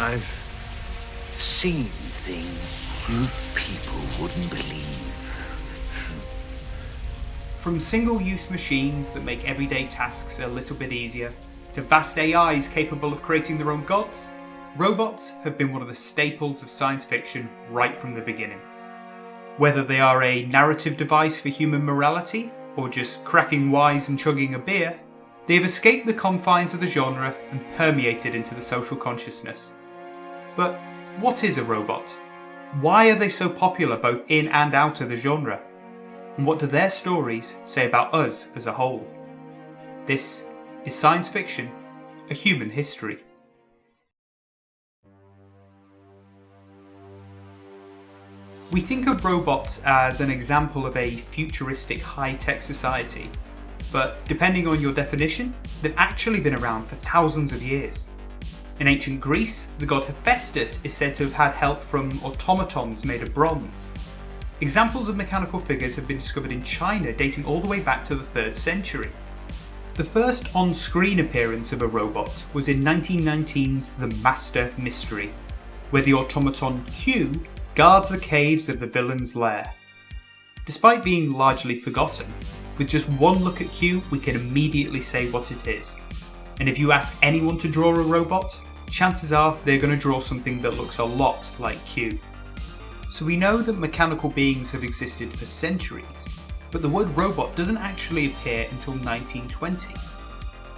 I've seen things you people wouldn't believe. From single-use machines that make everyday tasks a little bit easier, to vast AIs capable of creating their own gods, robots have been one of the staples of science fiction right from the beginning. Whether they are a narrative device for human morality, or just cracking wise and chugging a beer, they have escaped the confines of the genre and permeated into the social consciousness. But what is a robot? Why are they so popular both in and out of the genre? And what do their stories say about us as a whole? This is Science Fiction, A Human History. We think of robots as an example of a futuristic high-tech society, but depending on your definition, they've actually been around for thousands of years. In ancient Greece, the god Hephaestus is said to have had help from automatons made of bronze. Examples of mechanical figures have been discovered in China dating all the way back to the 3rd century. The first on-screen appearance of a robot was in 1919's The Master Mystery, where the automaton Q guards the caves of the villain's lair. Despite being largely forgotten, with just one look at Q we can immediately say what it is. And if you ask anyone to draw a robot, chances are they're going to draw something that looks a lot like Q. So we know that mechanical beings have existed for centuries, but the word robot doesn't actually appear until 1920.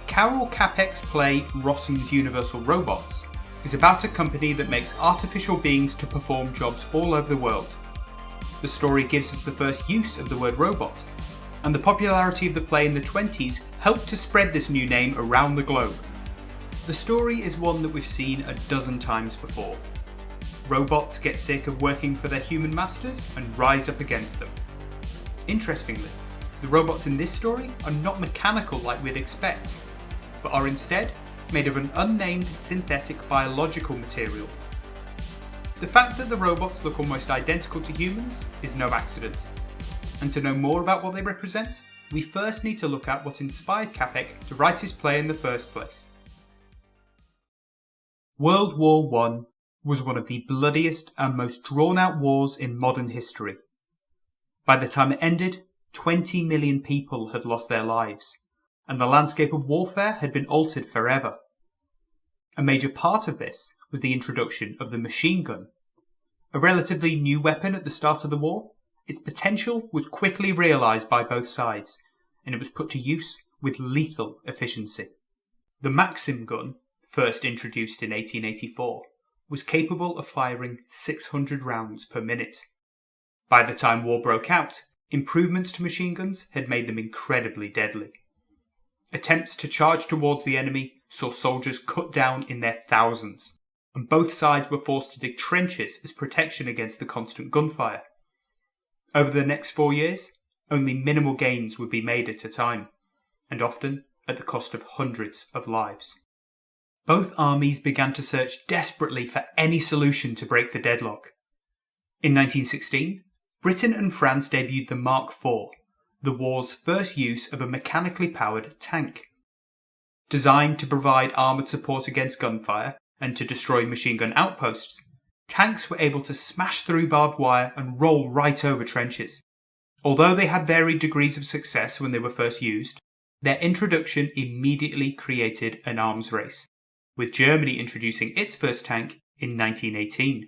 Karl Capek's play Rossum's Universal Robots is about a company that makes artificial beings to perform jobs all over the world. The story gives us the first use of the word robot, and the popularity of the play in the 20s helped to spread this new name around the globe. The story is one that we've seen a dozen times before. Robots get sick of working for their human masters and rise up against them. Interestingly, the robots in this story are not mechanical like we'd expect, but are instead made of an unnamed synthetic biological material. The fact that the robots look almost identical to humans is no accident. And to know more about what they represent, we first need to look at what inspired Capek to write his play in the first place. World War I was one of the bloodiest and most drawn-out wars in modern history. By the time it ended, 20 million people had lost their lives, and the landscape of warfare had been altered forever. A major part of this was the introduction of the machine gun. A relatively new weapon at the start of the war, its potential was quickly realised by both sides, and it was put to use with lethal efficiency. The Maxim gun, first introduced in 1884, was capable of firing 600 rounds per minute. By the time war broke out, improvements to machine guns had made them incredibly deadly. Attempts to charge towards the enemy saw soldiers cut down in their thousands, and both sides were forced to dig trenches as protection against the constant gunfire. Over the next 4 years, only minimal gains would be made at a time, and often at the cost of hundreds of lives. Both armies began to search desperately for any solution to break the deadlock. In 1916, Britain and France debuted the Mark IV, the war's first use of a mechanically powered tank. Designed to provide armoured support against gunfire and to destroy machine gun outposts, tanks were able to smash through barbed wire and roll right over trenches. Although they had varied degrees of success when they were first used, their introduction immediately created an arms race, with Germany introducing its first tank in 1918.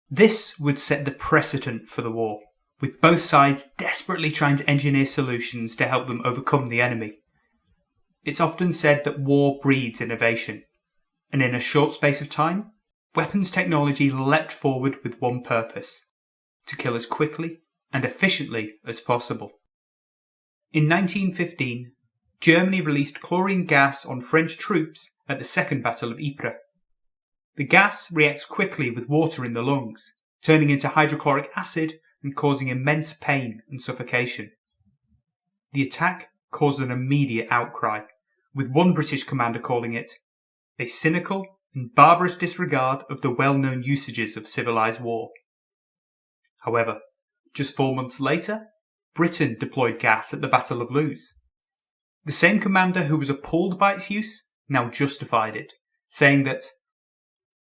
This would set the precedent for the war, with both sides desperately trying to engineer solutions to help them overcome the enemy. It's often said that war breeds innovation, and in a short space of time, weapons technology leapt forward with one purpose: to kill as quickly and efficiently as possible. In 1915, Germany released chlorine gas on French troops at the Second Battle of Ypres. The gas reacts quickly with water in the lungs, turning into hydrochloric acid and causing immense pain and suffocation. The attack caused an immediate outcry, with one British commander calling it a cynical and barbarous disregard of the well-known usages of civilized war. However, just 4 months later, Britain deployed gas at the Battle of Loos. The same commander who was appalled by its use now justified it, saying that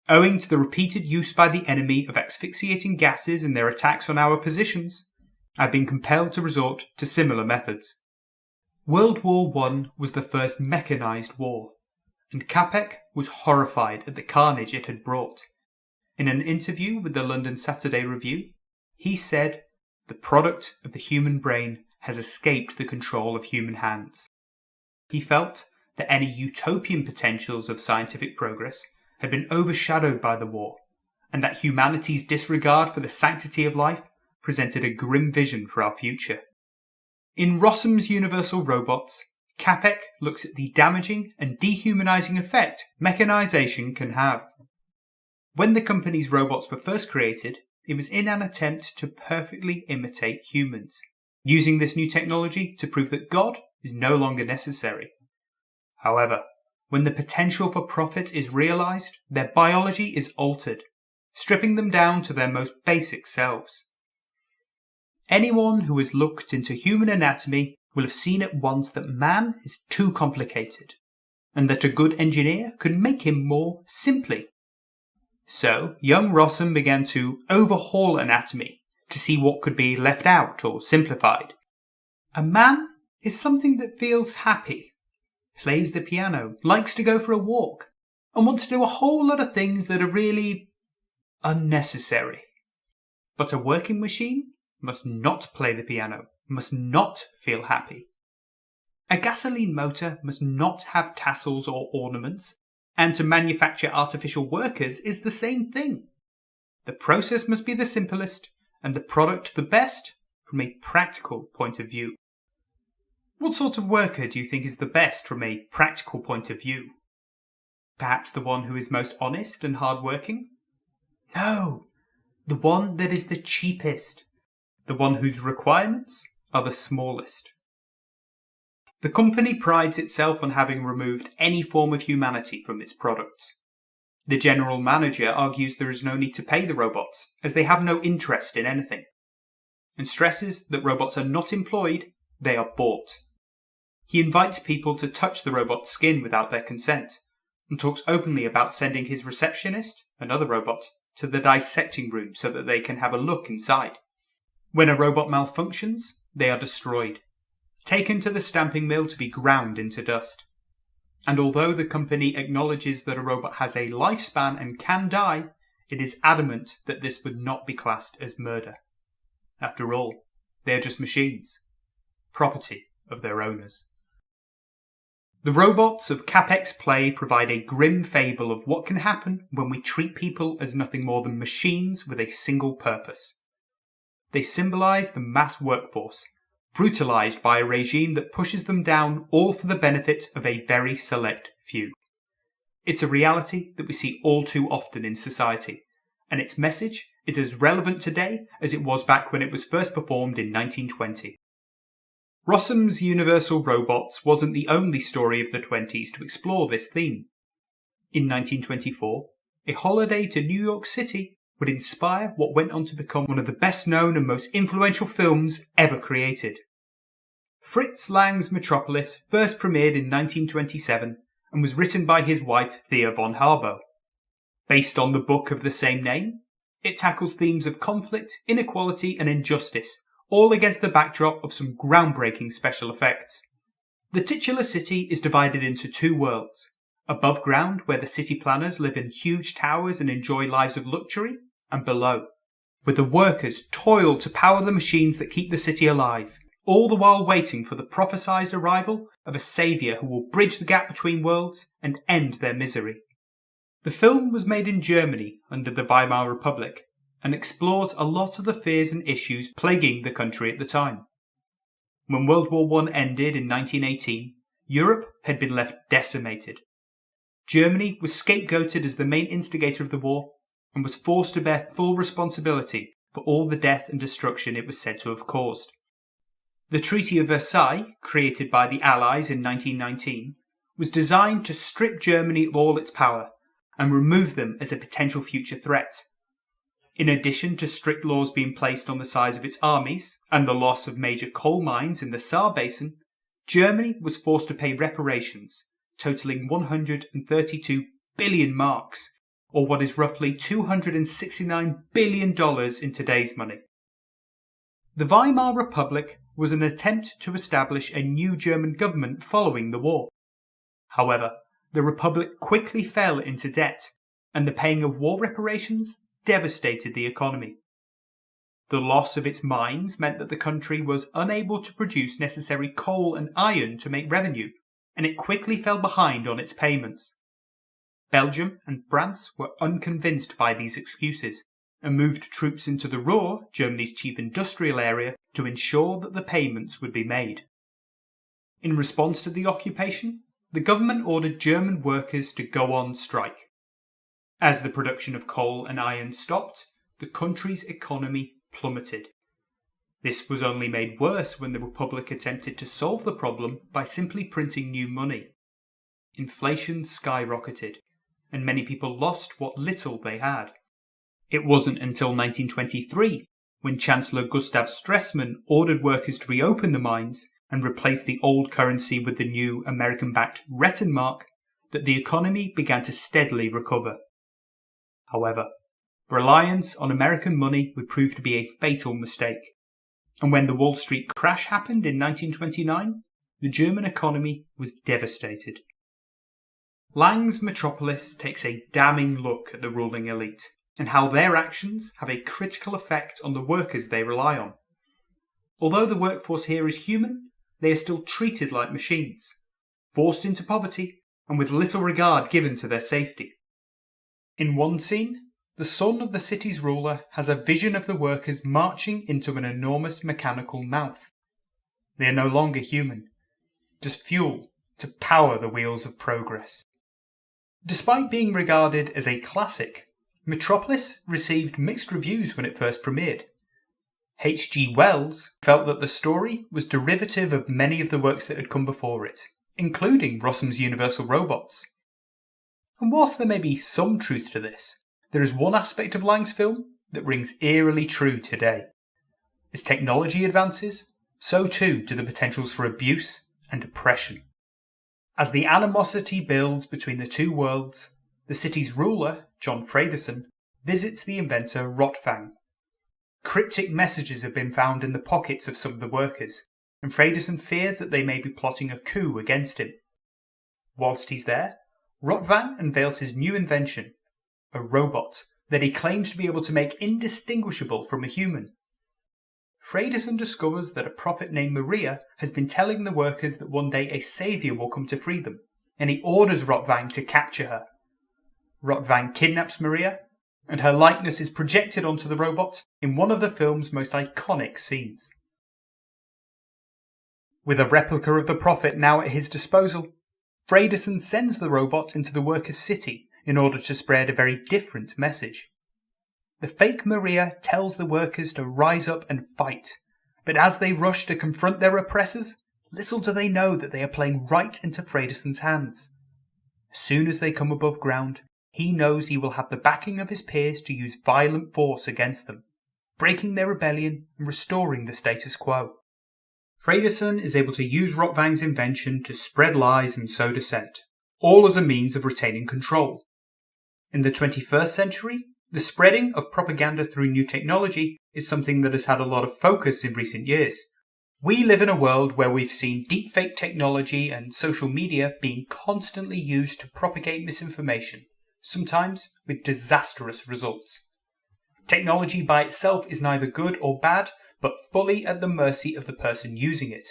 Owing to the repeated use by the enemy of asphyxiating gases in their attacks on our positions, I've been compelled to resort to similar methods. World War I was the first mechanised war, and Capek was horrified at the carnage it had brought. In an interview with the London Saturday Review, he said, "The product of the human brain has escaped the control of human hands." He felt that any utopian potentials of scientific progress had been overshadowed by the war, and that humanity's disregard for the sanctity of life presented a grim vision for our future. In Rossum's Universal Robots, Capek looks at the damaging and dehumanizing effect mechanization can have. When the company's robots were first created, it was in an attempt to perfectly imitate humans, using this new technology to prove that God is no longer necessary. However, when the potential for profit is realized, their biology is altered, stripping them down to their most basic selves. Anyone who has looked into human anatomy will have seen at once that man is too complicated, and that a good engineer could make him more simply. So, young Rossum began to overhaul anatomy to see what could be left out or simplified. A man is something that feels happy, plays the piano, likes to go for a walk, and wants to do a whole lot of things that are really unnecessary. But a working machine must not play the piano, must not feel happy. A gasoline motor must not have tassels or ornaments, and to manufacture artificial workers is the same thing. The process must be the simplest, and the product the best from a practical point of view. What sort of worker do you think is the best from a practical point of view? Perhaps the one who is most honest and hard-working? No, the one that is the cheapest, the one whose requirements are the smallest. The company prides itself on having removed any form of humanity from its products. The general manager argues there is no need to pay the robots, as they have no interest in anything, and stresses that robots are not employed, they are bought. He invites people to touch the robot's skin without their consent, and talks openly about sending his receptionist, another robot, to the dissecting room so that they can have a look inside. When a robot malfunctions, they are destroyed, taken to the stamping mill to be ground into dust. And although the company acknowledges that a robot has a lifespan and can die, it is adamant that this would not be classed as murder. After all, they are just machines, property of their owners. The robots of Capek's play provide a grim fable of what can happen when we treat people as nothing more than machines with a single purpose. They symbolise the mass workforce, brutalised by a regime that pushes them down all for the benefit of a very select few. It's a reality that we see all too often in society, and its message is as relevant today as it was back when it was first performed in 1920. Rossum's Universal Robots wasn't the only story of the 20s to explore this theme. In 1924, A Holiday to New York City would inspire what went on to become one of the best known and most influential films ever created. Fritz Lang's Metropolis first premiered in 1927 and was written by his wife Thea von Harbour. Based on the book of the same name, it tackles themes of conflict, inequality and injustice, all against the backdrop of some groundbreaking special effects. The titular city is divided into two worlds: above ground, where the city planners live in huge towers and enjoy lives of luxury, and below, where the workers toil to power the machines that keep the city alive, all the while waiting for the prophesied arrival of a saviour who will bridge the gap between worlds and end their misery. The film was made in Germany under the Weimar Republic, and explores a lot of the fears and issues plaguing the country at the time. When World War I ended in 1918, Europe had been left decimated. Germany was scapegoated as the main instigator of the war, and was forced to bear full responsibility for all the death and destruction it was said to have caused. The Treaty of Versailles, created by the Allies in 1919, was designed to strip Germany of all its power, and remove them as a potential future threat. In addition to strict laws being placed on the size of its armies, and the loss of major coal mines in the Saar Basin, Germany was forced to pay reparations, totaling 132 billion marks, or what is roughly $269 billion in today's money. The Weimar Republic was an attempt to establish a new German government following the war. However, the Republic quickly fell into debt, and the paying of war reparations devastated the economy. The loss of its mines meant that the country was unable to produce necessary coal and iron to make revenue, and it quickly fell behind on its payments. Belgium and France were unconvinced by these excuses, and moved troops into the Ruhr, Germany's chief industrial area, to ensure that the payments would be made. In response to the occupation, the government ordered German workers to go on strike. As the production of coal and iron stopped, the country's economy plummeted. This was only made worse when the Republic attempted to solve the problem by simply printing new money. Inflation skyrocketed, and many people lost what little they had. It wasn't until 1923, when Chancellor Gustav Stresemann ordered workers to reopen the mines and replace the old currency with the new American-backed Rentenmark, that the economy began to steadily recover. However, reliance on American money would prove to be a fatal mistake, and when the Wall Street crash happened in 1929, the German economy was devastated. Lang's Metropolis takes a damning look at the ruling elite, and how their actions have a critical effect on the workers they rely on. Although the workforce here is human, they are still treated like machines, forced into poverty, and with little regard given to their safety. In one scene, the son of the city's ruler has a vision of the workers marching into an enormous mechanical mouth. They are no longer human, just fuel to power the wheels of progress. Despite being regarded as a classic, Metropolis received mixed reviews when it first premiered. H.G. Wells felt that the story was derivative of many of the works that had come before it, including Rossum's Universal Robots. And whilst there may be some truth to this, there is one aspect of Lang's film that rings eerily true today. As technology advances, so too do the potentials for abuse and oppression. As the animosity builds between the two worlds, the city's ruler, John Fredrickson, visits the inventor Rotwang. Cryptic messages have been found in the pockets of some of the workers, and Fredrickson fears that they may be plotting a coup against him. Whilst he's there, Rotwang unveils his new invention, a robot that he claims to be able to make indistinguishable from a human. Fredrickson discovers that a prophet named Maria has been telling the workers that one day a saviour will come to free them, and he orders Rotwang to capture her. Rotwang kidnaps Maria, and her likeness is projected onto the robot in one of the film's most iconic scenes. With a replica of the prophet now at his disposal, Fredrickson sends the robot into the workers' city in order to spread a very different message. The fake Maria tells the workers to rise up and fight, but as they rush to confront their oppressors, little do they know that they are playing right into Fredrickson's hands. As soon as they come above ground, he knows he will have the backing of his peers to use violent force against them, breaking their rebellion and restoring the status quo. Fredrickson is able to use Rotwang's invention to spread lies and sow dissent, all as a means of retaining control. In the 21st century, the spreading of propaganda through new technology is something that has had a lot of focus in recent years. We live in a world where we've seen deepfake technology and social media being constantly used to propagate misinformation, sometimes with disastrous results. Technology by itself is neither good or bad, but fully at the mercy of the person using it.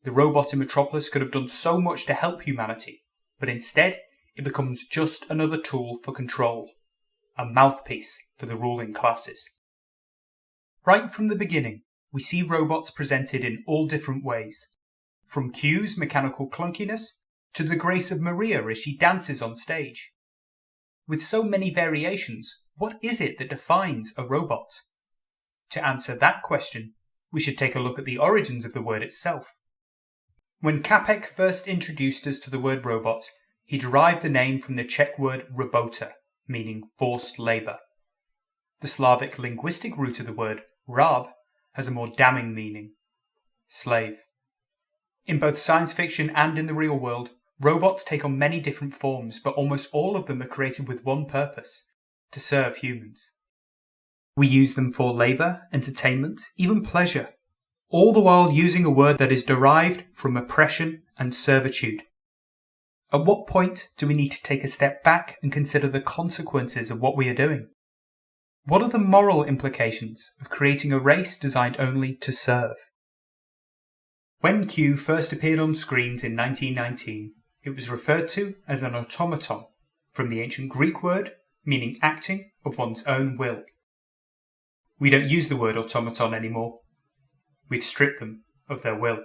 The robot in Metropolis could have done so much to help humanity, but instead it becomes just another tool for control, a mouthpiece for the ruling classes. Right from the beginning, we see robots presented in all different ways, from Q's mechanical clunkiness to the grace of Maria as she dances on stage. With so many variations, what is it that defines a robot? To answer that question, we should take a look at the origins of the word itself. When Capek first introduced us to the word robot, he derived the name from the Czech word robota, meaning forced labour. The Slavic linguistic root of the word rab has a more damning meaning, slave. In both science fiction and in the real world, Robots take on many different forms, but almost all of them are created with one purpose: to serve humans. We use them for labour, entertainment, even pleasure, all the while using a word that is derived from oppression and servitude. At what point do we need to take a step back and consider the consequences of what we are doing? What are the moral implications of creating a race designed only to serve? When Q first appeared on screens in 1919, it was referred to as an automaton, from the ancient Greek word meaning acting of one's own will. We don't use the word automaton anymore. We've stripped them of their will.